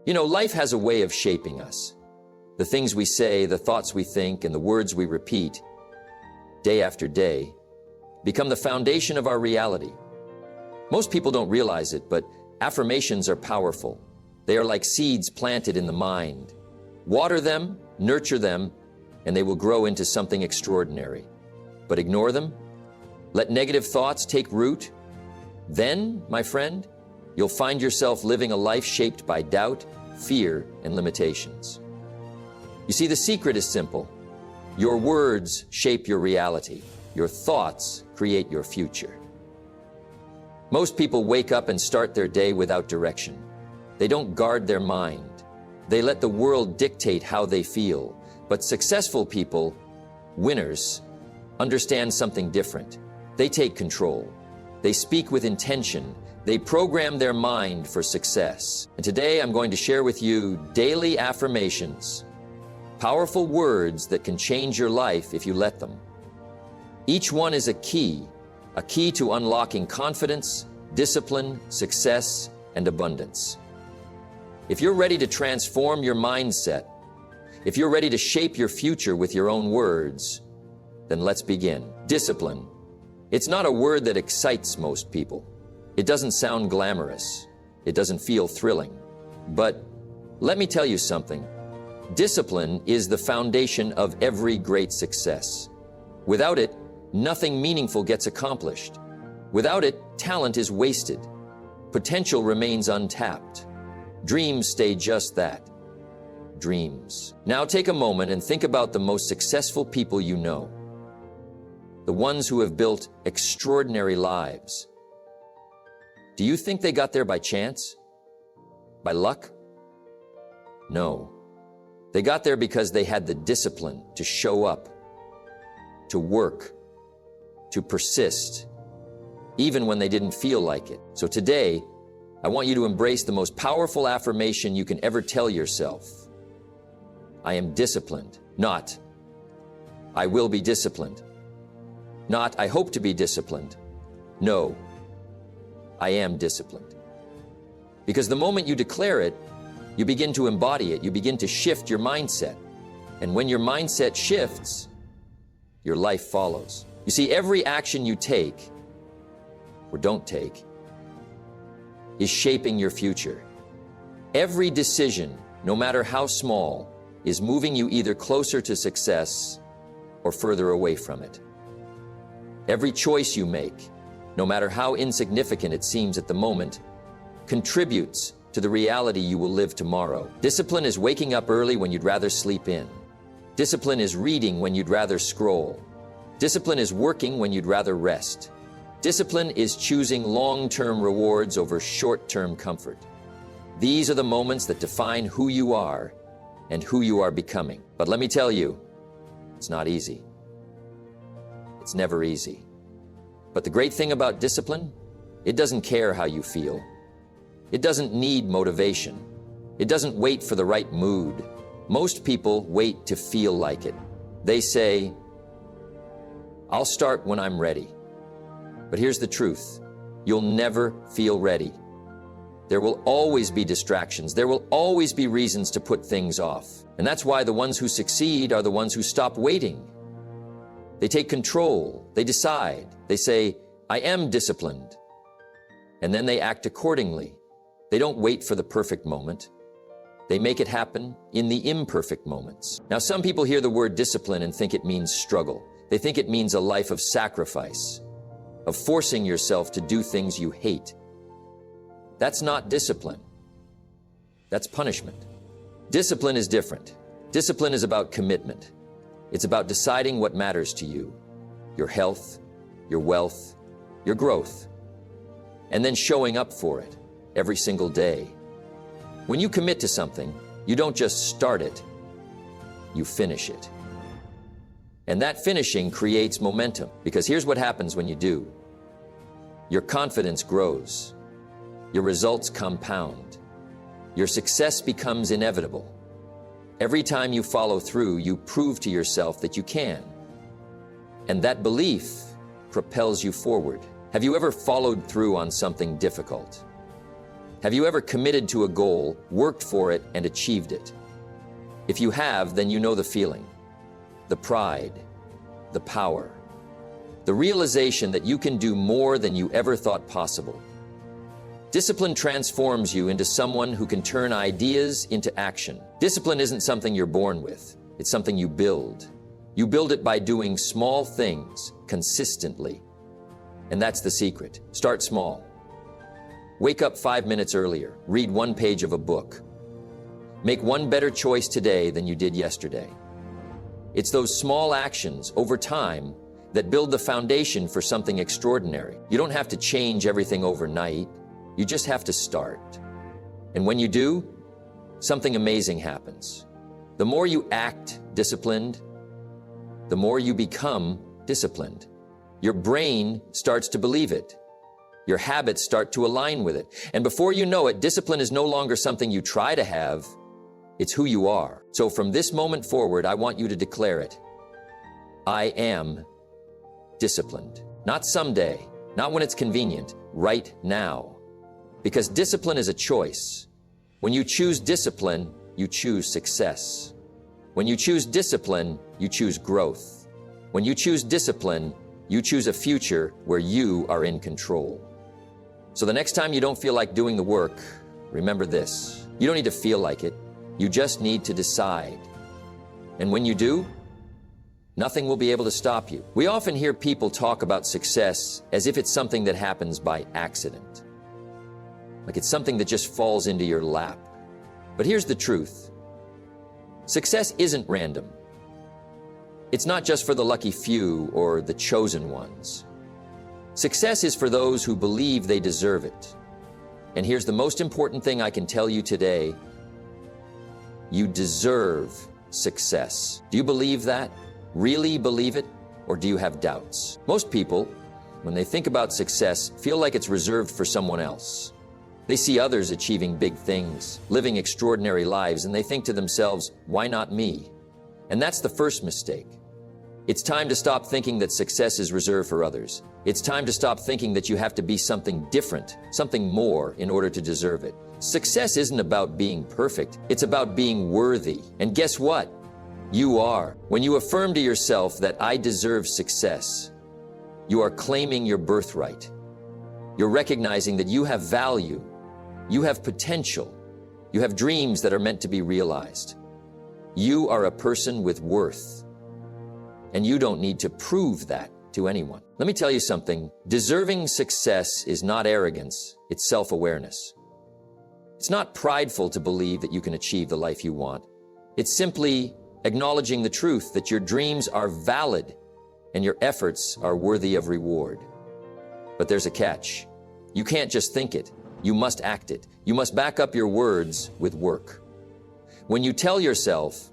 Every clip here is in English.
You know, life has a way of shaping us. The things we say, the thoughts we think, and the words we repeat, day after day, become the foundation of our reality. Most people don't realize it, but affirmations are powerful. They are like seeds planted in the mind. Water them, nurture them, and they will grow into something extraordinary. But ignore them, let negative thoughts take root. Then, my friend, you'll find yourself living a life shaped by doubt, fear, and limitations. You see, the secret is simple. Your words shape your reality. Your thoughts create your future. Most people wake up and start their day without direction. They don't guard their mind. They let the world dictate how they feel. But successful people, winners, understand something different. They take control. They speak with intention. They program their mind for success. And today I'm going to share with you daily affirmations, powerful words that can change your life if you let them. Each one is a key to unlocking confidence, discipline, success, and abundance. If you're ready to transform your mindset, if you're ready to shape your future with your own words, then let's begin. Discipline. It's not a word that excites most people. It doesn't sound glamorous. It doesn't feel thrilling. But let me tell you something. Discipline is the foundation of every great success. Without it, nothing meaningful gets accomplished. Without it, talent is wasted. Potential remains untapped. Dreams stay just that. Dreams. Now take a moment and think about the most successful people you know. The ones who have built extraordinary lives. Do you think they got there by chance? By luck? No. They got there because they had the discipline to show up, to work, to persist, even when they didn't feel like it. So today, I want you to embrace the most powerful affirmation you can ever tell yourself. I am disciplined, not I will be disciplined. Not, I hope to be disciplined. No, I am disciplined. Because the moment you declare it, you begin to embody it. You begin to shift your mindset. And when your mindset shifts, your life follows. You see, every action you take, or don't take, is shaping your future. Every decision, no matter how small, is moving you either closer to success or further away from it. Every choice you make, no matter how insignificant it seems at the moment, contributes to the reality you will live tomorrow. Discipline is waking up early when you'd rather sleep in. Discipline is reading when you'd rather scroll. Discipline is working when you'd rather rest. Discipline is choosing long-term rewards over short-term comfort. These are the moments that define who you are and who you are becoming. But let me tell you, it's not easy. It's never easy. But the great thing about discipline, it doesn't care how you feel. It doesn't need motivation. It doesn't wait for the right mood. Most people wait to feel like it. They say, I'll start when I'm ready. But here's the truth. You'll never feel ready. There will always be distractions. There will always be reasons to put things off. And that's why the ones who succeed are the ones who stop waiting. They take control. They decide. They say, I am disciplined. And then they act accordingly. They don't wait for the perfect moment. They make it happen in the imperfect moments. Now, some people hear the word discipline and think it means struggle. They think it means a life of sacrifice, of forcing yourself to do things you hate. That's not discipline. That's punishment. Discipline is different. Discipline is about commitment. It's about deciding what matters to you, your health, your wealth, your growth, and then showing up for it every single day. When you commit to something, you don't just start it, you finish it. And that finishing creates momentum, because here's what happens when you do. Your confidence grows. Your results compound. Your success becomes inevitable. Every time you follow through, you prove to yourself that you can. And that belief propels you forward. Have you ever followed through on something difficult? Have you ever committed to a goal, worked for it, and achieved it? If you have, then you know the feeling, the pride, the power, the realization that you can do more than you ever thought possible. Discipline transforms you into someone who can turn ideas into action. Discipline isn't something you're born with. It's something you build. You build it by doing small things consistently. And that's the secret. Start small. Wake up 5 minutes earlier. Read 1 page of a book. Make 1 better choice today than you did yesterday. It's those small actions over time that build the foundation for something extraordinary. You don't have to change everything overnight. You just have to start. And when you do, something amazing happens. The more you act disciplined, the more you become disciplined. Your brain starts to believe it. Your habits start to align with it. And before you know it, discipline is no longer something you try to have. It's who you are. So from this moment forward, I want you to declare it. I am disciplined. Not someday, not when it's convenient, right now. Because discipline is a choice. When you choose discipline, you choose success. When you choose discipline, you choose growth. When you choose discipline, you choose a future where you are in control. So the next time you don't feel like doing the work, remember this. You don't need to feel like it. You just need to decide. And when you do, nothing will be able to stop you. We often hear people talk about success as if it's something that happens by accident. Like it's something that just falls into your lap. But here's the truth. Success isn't random. It's not just for the lucky few or the chosen ones. Success is for those who believe they deserve it. And here's the most important thing I can tell you today. You deserve success. Do you believe that? Really believe it? Or do you have doubts? Most people, when they think about success, feel like it's reserved for someone else. They see others achieving big things, living extraordinary lives, and they think to themselves, why not me? And that's the first mistake. It's time to stop thinking that success is reserved for others. It's time to stop thinking that you have to be something different, something more in order to deserve it. Success isn't about being perfect. It's about being worthy. And guess what? You are. When you affirm to yourself that I deserve success, you are claiming your birthright. You're recognizing that you have value. You have potential. You have dreams that are meant to be realized. You are a person with worth. And you don't need to prove that to anyone. Let me tell you something. Deserving success is not arrogance. It's self-awareness. It's not prideful to believe that you can achieve the life you want. It's simply acknowledging the truth that your dreams are valid and your efforts are worthy of reward. But there's a catch. You can't just think it. You must act it. You must back up your words with work. When you tell yourself,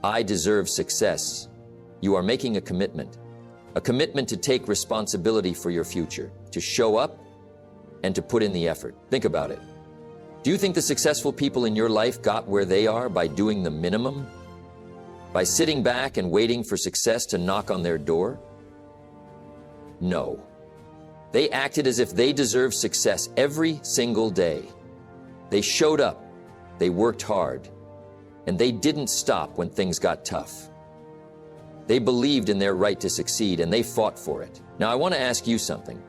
I deserve success, you are making a commitment to take responsibility for your future, to show up and to put in the effort. Think about it. Do you think the successful people in your life got where they are by doing the minimum? By sitting back and waiting for success to knock on their door? No. They acted as if they deserved success every single day. They showed up, they worked hard, and they didn't stop when things got tough. They believed in their right to succeed, and they fought for it. Now, I want to ask you something.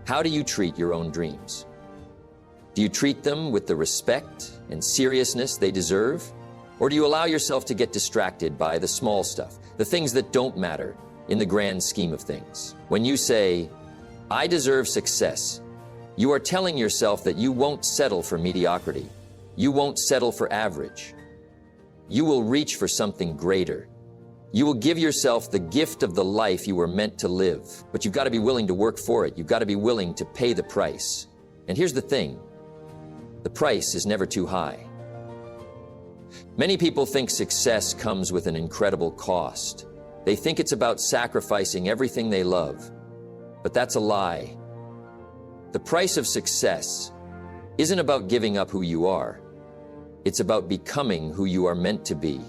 How do you treat your own dreams? Do you treat them with the respect and seriousness they deserve? Or do you allow yourself to get distracted by the small stuff, the things that don't matter in the grand scheme of things? When you say, I deserve success, you are telling yourself that you won't settle for mediocrity. You won't settle for average. You will reach for something greater. You will give yourself the gift of the life you were meant to live. But you've got to be willing to work for it. You've got to be willing to pay the price. And here's the thing. The price is never too high. Many people think success comes with an incredible cost. They think it's about sacrificing everything they love. But that's a lie. The price of success isn't about giving up who you are. It's about becoming who you are meant to be.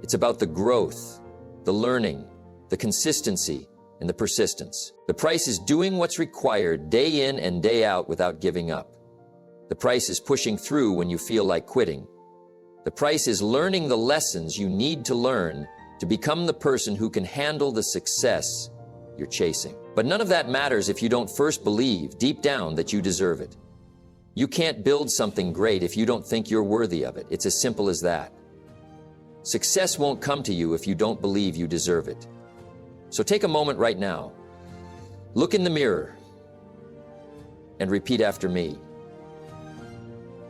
It's about the growth, the learning, the consistency, and the persistence. The price is doing what's required day in and day out without giving up. The price is pushing through when you feel like quitting. The price is learning the lessons you need to learn to become the person who can handle the success you're chasing. But none of that matters if you don't first believe deep down that you deserve it. You can't build something great if you don't think you're worthy of it. It's as simple as that. Success won't come to you if you don't believe you deserve it. So take a moment right now. Look in the mirror and repeat after me.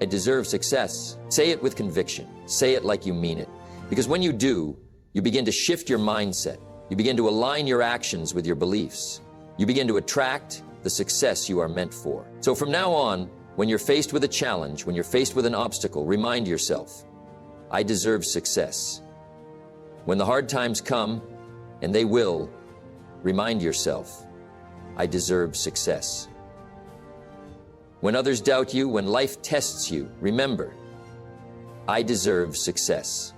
I deserve success. Say it with conviction. Say it like you mean it. Because when you do, you begin to shift your mindset. You begin to align your actions with your beliefs. You begin to attract the success you are meant for. So from now on, when you're faced with a challenge, when you're faced with an obstacle, remind yourself, I deserve success. When the hard times come, and they will, remind yourself, I deserve success. When others doubt you, when life tests you, remember, I deserve success.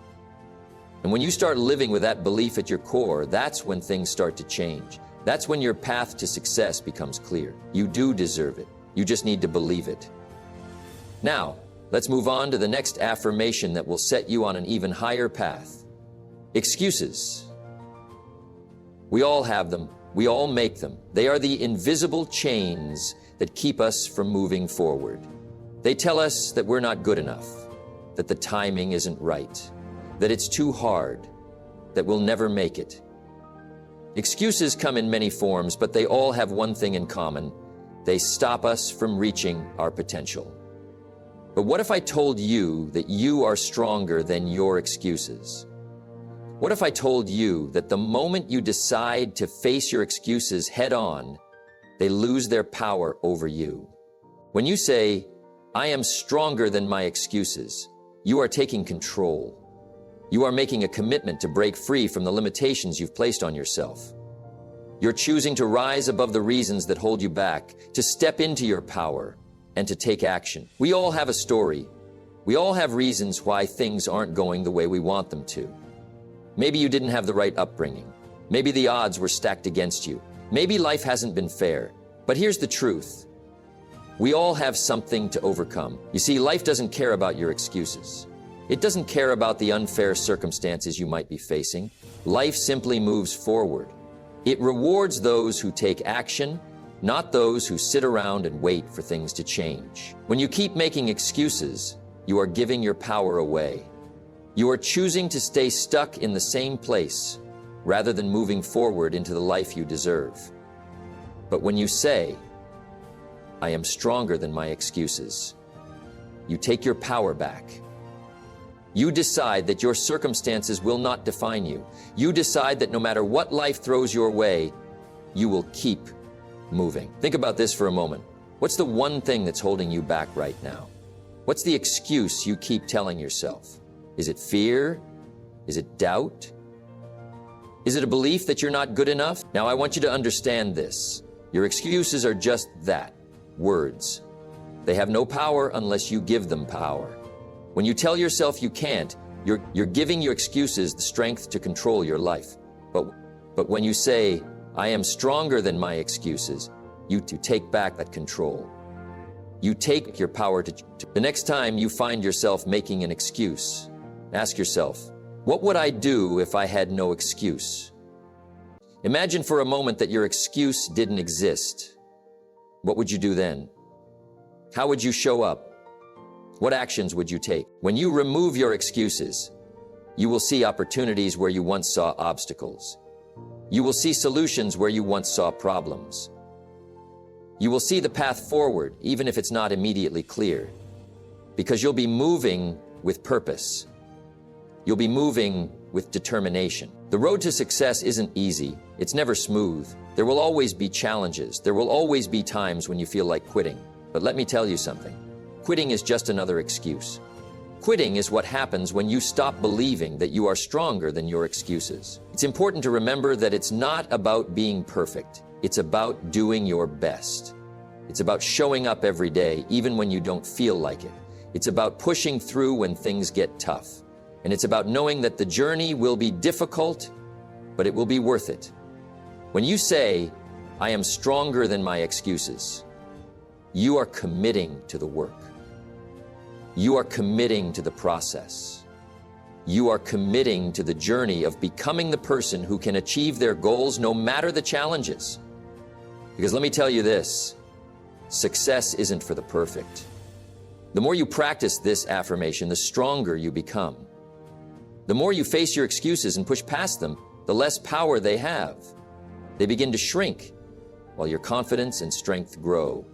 And when you start living with that belief at your core, that's when things start to change. That's when your path to success becomes clear. You do deserve it. You just need to believe it. Now, let's move on to the next affirmation that will set you on an even higher path. Excuses. We all have them. We all make them. They are the invisible chains that keep us from moving forward. They tell us that we're not good enough, that the timing isn't right, that it's too hard, that we'll never make it. Excuses come in many forms, but they all have one thing in common. They stop us from reaching our potential. But what if I told you that you are stronger than your excuses? What if I told you that the moment you decide to face your excuses head on, they lose their power over you? When you say, I am stronger than my excuses, you are taking control. You are making a commitment to break free from the limitations you've placed on yourself. You're choosing to rise above the reasons that hold you back, to step into your power, and to take action. We all have a story. We all have reasons why things aren't going the way we want them to. Maybe you didn't have the right upbringing. Maybe the odds were stacked against you. Maybe life hasn't been fair. But here's the truth. We all have something to overcome. You see, life doesn't care about your excuses. It doesn't care about the unfair circumstances you might be facing. Life simply moves forward. It rewards those who take action, not those who sit around and wait for things to change. When you keep making excuses, you are giving your power away. You are choosing to stay stuck in the same place rather than moving forward into the life you deserve. But when you say, I am stronger than my excuses, you take your power back. You decide that your circumstances will not define you. You decide that no matter what life throws your way, you will keep moving. Think about this for a moment. What's the one thing that's holding you back right now? What's the excuse you keep telling yourself? Is it fear? Is it doubt? Is it a belief that you're not good enough? Now, I want you to understand this. Your excuses are just that, words. They have no power unless you give them power. When you tell yourself you can't, you're giving your excuses the strength to control your life. But when you say, I am stronger than my excuses, you take back that control. You take your power to. The next time you find yourself making an excuse, ask yourself, what would I do if I had no excuse? Imagine for a moment that your excuse didn't exist. What would you do then? How would you show up? What actions would you take? When you remove your excuses, you will see opportunities where you once saw obstacles. You will see solutions where you once saw problems. You will see the path forward, even if it's not immediately clear, because you'll be moving with purpose. You'll be moving with determination. The road to success isn't easy. It's never smooth. There will always be challenges. There will always be times when you feel like quitting. But let me tell you something. Quitting is just another excuse. Quitting is what happens when you stop believing that you are stronger than your excuses. It's important to remember that it's not about being perfect. It's about doing your best. It's about showing up every day, even when you don't feel like it. It's about pushing through when things get tough. And it's about knowing that the journey will be difficult, but it will be worth it. When you say, I am stronger than my excuses, you are committing to the work. You are committing to the process. You are committing to the journey of becoming the person who can achieve their goals no matter the challenges. Because let me tell you this, success isn't for the perfect. The more you practice this affirmation, the stronger you become. The more you face your excuses and push past them, the less power they have. They begin to shrink while your confidence and strength grow.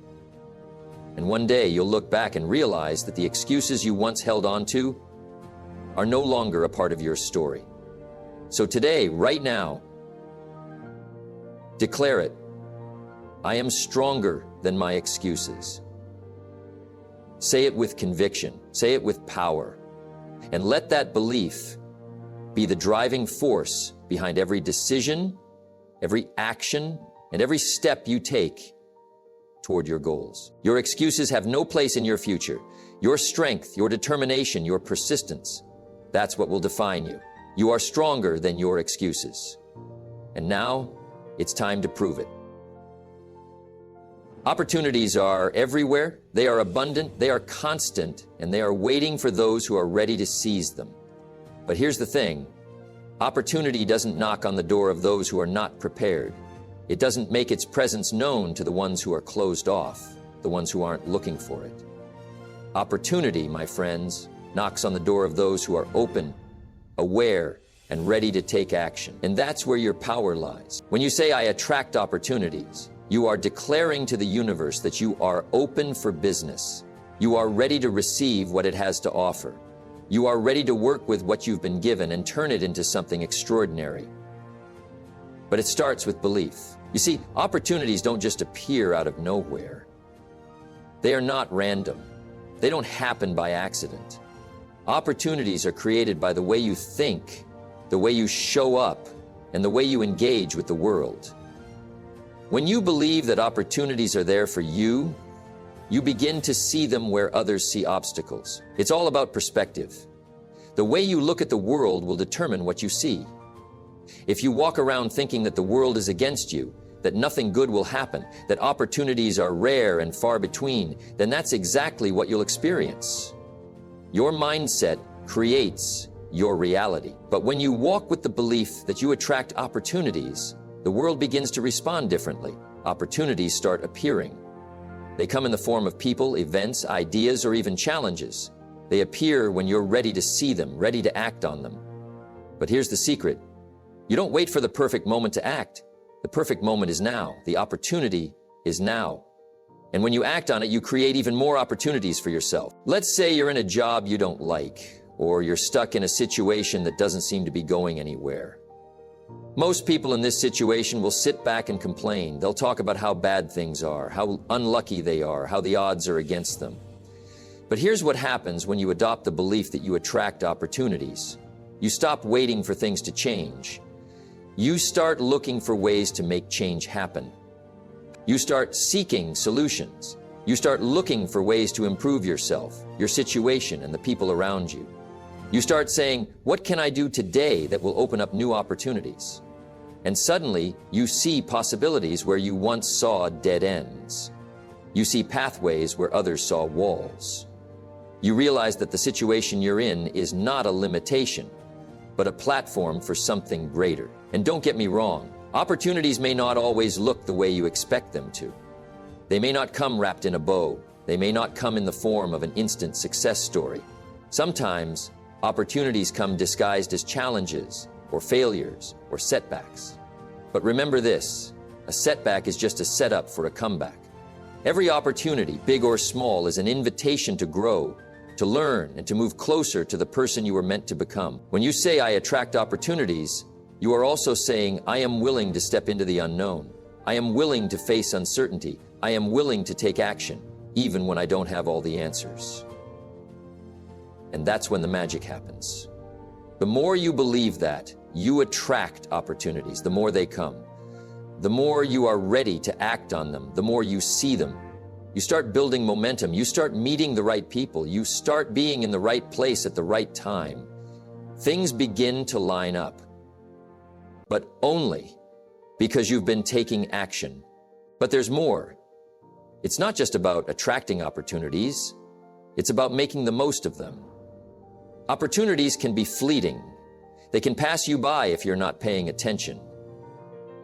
And one day you'll look back and realize that the excuses you once held on to are no longer a part of your story. So today, right now, declare it. I am stronger than my excuses. Say it with conviction. Say it with power. And let that belief be the driving force behind every decision, every action, and every step you take toward your goals. Your excuses have no place in your future. Your strength, your determination, your persistence, that's what will define you. You are stronger than your excuses. And now, it's time to prove it. Opportunities are everywhere, they are abundant, they are constant, and they are waiting for those who are ready to seize them. But here's the thing, opportunity doesn't knock on the door of those who are not prepared. It doesn't make its presence known to the ones who are closed off, the ones who aren't looking for it. Opportunity, my friends, knocks on the door of those who are open, aware, and ready to take action. And that's where your power lies. When you say, I attract opportunities, you are declaring to the universe that you are open for business. You are ready to receive what it has to offer. You are ready to work with what you've been given and turn it into something extraordinary. But it starts with belief. You see, opportunities don't just appear out of nowhere. They are not random. They don't happen by accident. Opportunities are created by the way you think, the way you show up, and the way you engage with the world. When you believe that opportunities are there for you, you begin to see them where others see obstacles. It's all about perspective. The way you look at the world will determine what you see. If you walk around thinking that the world is against you, that nothing good will happen, that opportunities are rare and far between, then that's exactly what you'll experience. Your mindset creates your reality. But when you walk with the belief that you attract opportunities, the world begins to respond differently. Opportunities start appearing. They come in the form of people, events, ideas, or even challenges. They appear when you're ready to see them, ready to act on them. But here's the secret. You don't wait for the perfect moment to act. The perfect moment is now. The opportunity is now. And when you act on it, you create even more opportunities for yourself. Let's say you're in a job you don't like, or you're stuck in a situation that doesn't seem to be going anywhere. Most people in this situation will sit back and complain. They'll talk about how bad things are, how unlucky they are, how the odds are against them. But here's what happens when you adopt the belief that you attract opportunities. You stop waiting for things to change. You start looking for ways to make change happen. You start seeking solutions. You start looking for ways to improve yourself, your situation, and the people around you. You start saying, what can I do today that will open up new opportunities? And suddenly, you see possibilities where you once saw dead ends. You see pathways where others saw walls. You realize that the situation you're in is not a limitation, but a platform for something greater. And don't get me wrong, opportunities may not always look the way you expect them to. They may not come wrapped in a bow. They may not come in the form of an instant success story. Sometimes, opportunities come disguised as challenges, or failures, or setbacks. But remember this, a setback is just a setup for a comeback. Every opportunity, big or small, is an invitation to grow, to learn, and to move closer to the person you were meant to become. When you say, I attract opportunities, you are also saying, I am willing to step into the unknown. I am willing to face uncertainty. I am willing to take action, even when I don't have all the answers. And that's when the magic happens. The more you believe that, you attract opportunities, the more they come. The more you are ready to act on them, the more you see them. You start building momentum, you start meeting the right people, you start being in the right place at the right time. Things begin to line up. But only because you've been taking action. But there's more. It's not just about attracting opportunities. It's about making the most of them. Opportunities can be fleeting. They can pass you by if you're not paying attention.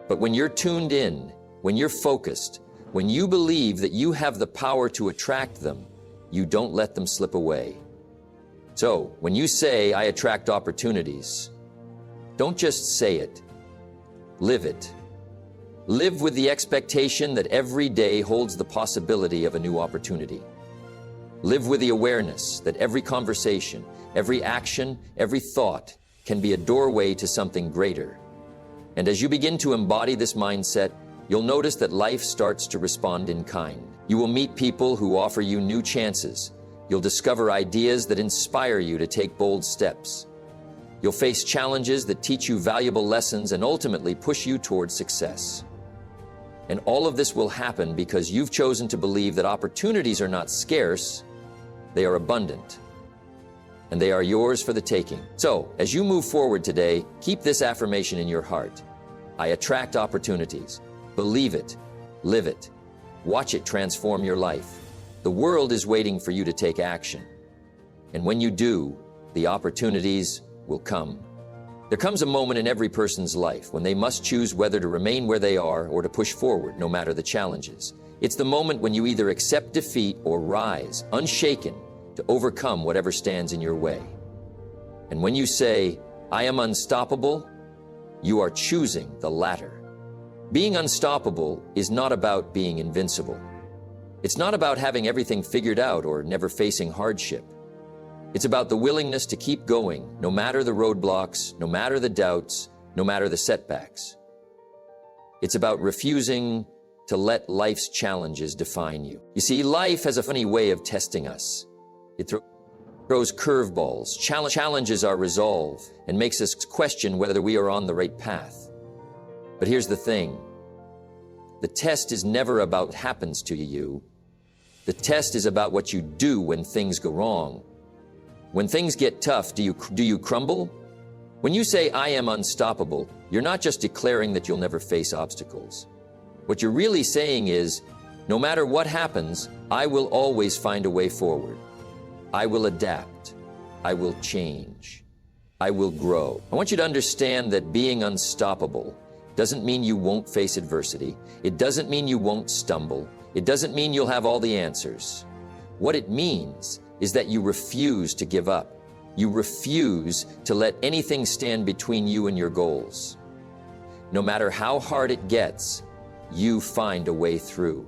But when you're tuned in, when you're focused, when you believe that you have the power to attract them, you don't let them slip away. So, when you say, "I attract opportunities," don't just say it. Live it. Live with the expectation that every day holds the possibility of a new opportunity. Live with the awareness that every conversation, every action, every thought can be a doorway to something greater. And as you begin to embody this mindset, you'll notice that life starts to respond in kind. You will meet people who offer you new chances. You'll discover ideas that inspire you to take bold steps. You'll face challenges that teach you valuable lessons and ultimately push you towards success. And all of this will happen because you've chosen to believe that opportunities are not scarce, they are abundant. And they are yours for the taking. So, as you move forward today, keep this affirmation in your heart. I attract opportunities. Believe it. Live it. Watch it transform your life. The world is waiting for you to take action. And when you do, the opportunities will come. There comes a moment in every person's life when they must choose whether to remain where they are or to push forward, no matter the challenges. It's the moment when you either accept defeat or rise, unshaken, to overcome whatever stands in your way. And when you say, "I am unstoppable," you are choosing the latter. Being unstoppable is not about being invincible. It's not about having everything figured out or never facing hardship. It's about the willingness to keep going, no matter the roadblocks, no matter the doubts, no matter the setbacks. It's about refusing to let life's challenges define you. You see, life has a funny way of testing us. It throws curveballs, challenges our resolve, and makes us question whether we are on the right path. But here's the thing. The test is never about what happens to you. The test is about what you do when things go wrong. When things get tough, do you crumble? When you say, "I am unstoppable," you're not just declaring that you'll never face obstacles. What you're really saying is, no matter what happens, I will always find a way forward. I will adapt. I will change. I will grow. I want you to understand that being unstoppable doesn't mean you won't face adversity. It doesn't mean you won't stumble. It doesn't mean you'll have all the answers. What it means is that you refuse to give up. You refuse to let anything stand between you and your goals. No matter how hard it gets, you find a way through.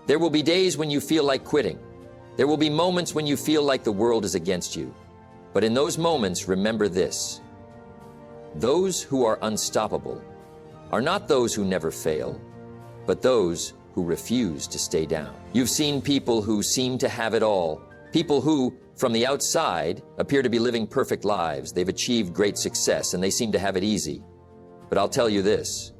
There will be days when you feel like quitting. There will be moments when you feel like the world is against you. But in those moments, remember this. Those who are unstoppable are not those who never fail, but those who refuse to stay down. You've seen people who seem to have it all. People who, from the outside, appear to be living perfect lives. They've achieved great success and they seem to have it easy. But I'll tell you this,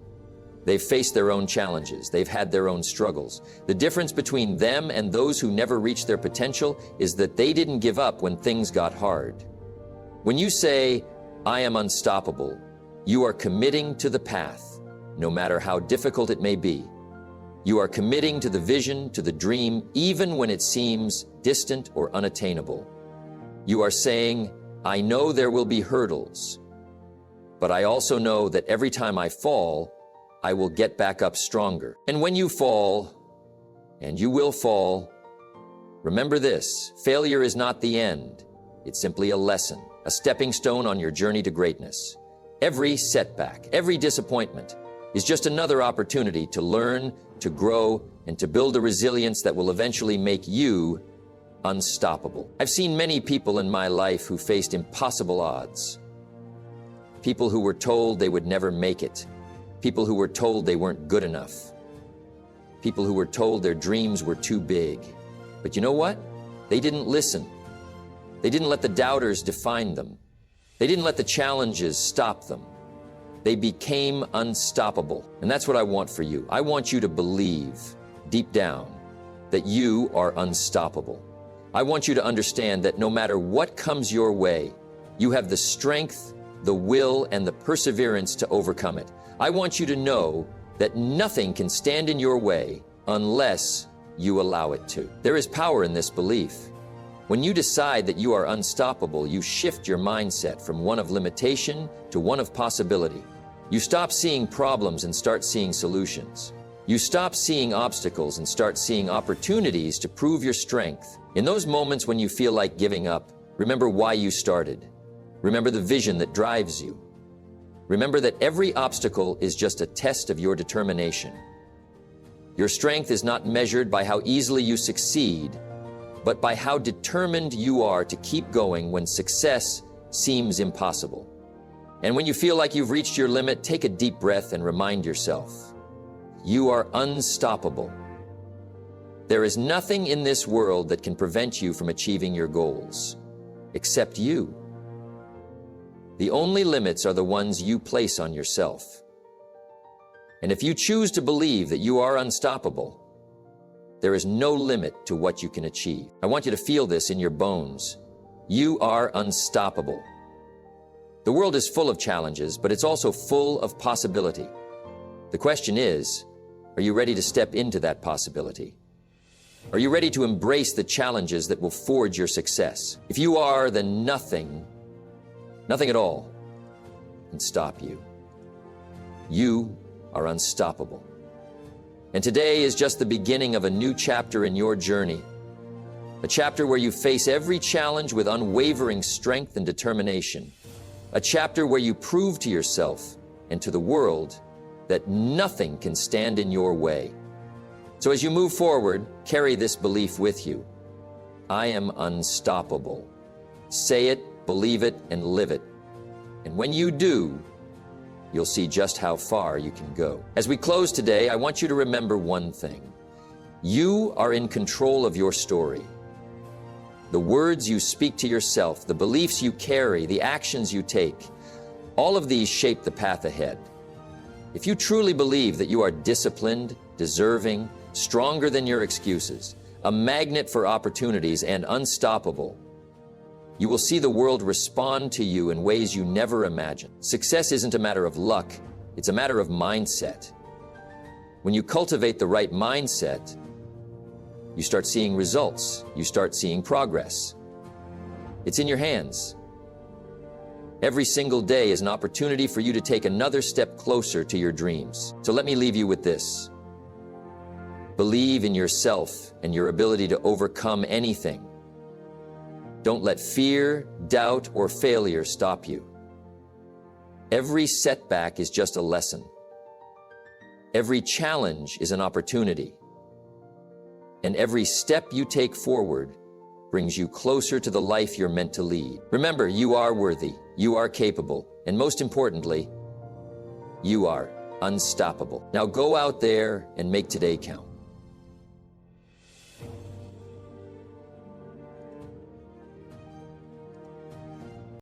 they've faced their own challenges. They've had their own struggles. The difference between them and those who never reached their potential is that they didn't give up when things got hard. When you say, "I am unstoppable," you are committing to the path, no matter how difficult it may be. You are committing to the vision, to the dream, even when it seems distant or unattainable. You are saying, "I know there will be hurdles, but I also know that every time I fall, I will get back up stronger." And when you fall, and you will fall, remember this, failure is not the end. It's simply a lesson, a stepping stone on your journey to greatness. Every setback, every disappointment is just another opportunity to learn, to grow, and to build a resilience that will eventually make you unstoppable. I've seen many people in my life who faced impossible odds. People who were told they would never make it. People who were told they weren't good enough. People who were told their dreams were too big. But you know what? They didn't listen. They didn't let the doubters define them. They didn't let the challenges stop them. They became unstoppable. And that's what I want for you. I want you to believe, deep down, that you are unstoppable. I want you to understand that no matter what comes your way, you have the strength, the will, and the perseverance to overcome it. I want you to know that nothing can stand in your way unless you allow it to. There is power in this belief. When you decide that you are unstoppable, you shift your mindset from one of limitation to one of possibility. You stop seeing problems and start seeing solutions. You stop seeing obstacles and start seeing opportunities to prove your strength. In those moments when you feel like giving up, remember why you started. Remember the vision that drives you. Remember that every obstacle is just a test of your determination. Your strength is not measured by how easily you succeed, but by how determined you are to keep going when success seems impossible. And when you feel like you've reached your limit, take a deep breath and remind yourself, you are unstoppable. There is nothing in this world that can prevent you from achieving your goals, except you. The only limits are the ones you place on yourself. And if you choose to believe that you are unstoppable, there is no limit to what you can achieve. I want you to feel this in your bones. You are unstoppable. The world is full of challenges, but it's also full of possibility. The question is, are you ready to step into that possibility? Are you ready to embrace the challenges that will forge your success? If you are, then nothing at all can stop you. You are unstoppable. And today is just the beginning of a new chapter in your journey. A chapter where you face every challenge with unwavering strength and determination. A chapter where you prove to yourself and to the world that nothing can stand in your way. So as you move forward, carry this belief with you. I am unstoppable. Say it, believe it, and live it. And when you do, you'll see just how far you can go. As we close today, I want you to remember one thing. You are in control of your story. The words you speak to yourself, the beliefs you carry, the actions you take, all of these shape the path ahead. If you truly believe that you are disciplined, deserving, stronger than your excuses, a magnet for opportunities, and unstoppable, you will see the world respond to you in ways you never imagined. Success isn't a matter of luck, it's a matter of mindset. When you cultivate the right mindset, you start seeing results, you start seeing progress. It's in your hands. Every single day is an opportunity for you to take another step closer to your dreams. So let me leave you with this. Believe in yourself and your ability to overcome anything. Don't let fear, doubt, or failure stop you. Every setback is just a lesson. Every challenge is an opportunity. And every step you take forward brings you closer to the life you're meant to lead. Remember, you are worthy, you are capable, and most importantly, you are unstoppable. Now go out there and make today count.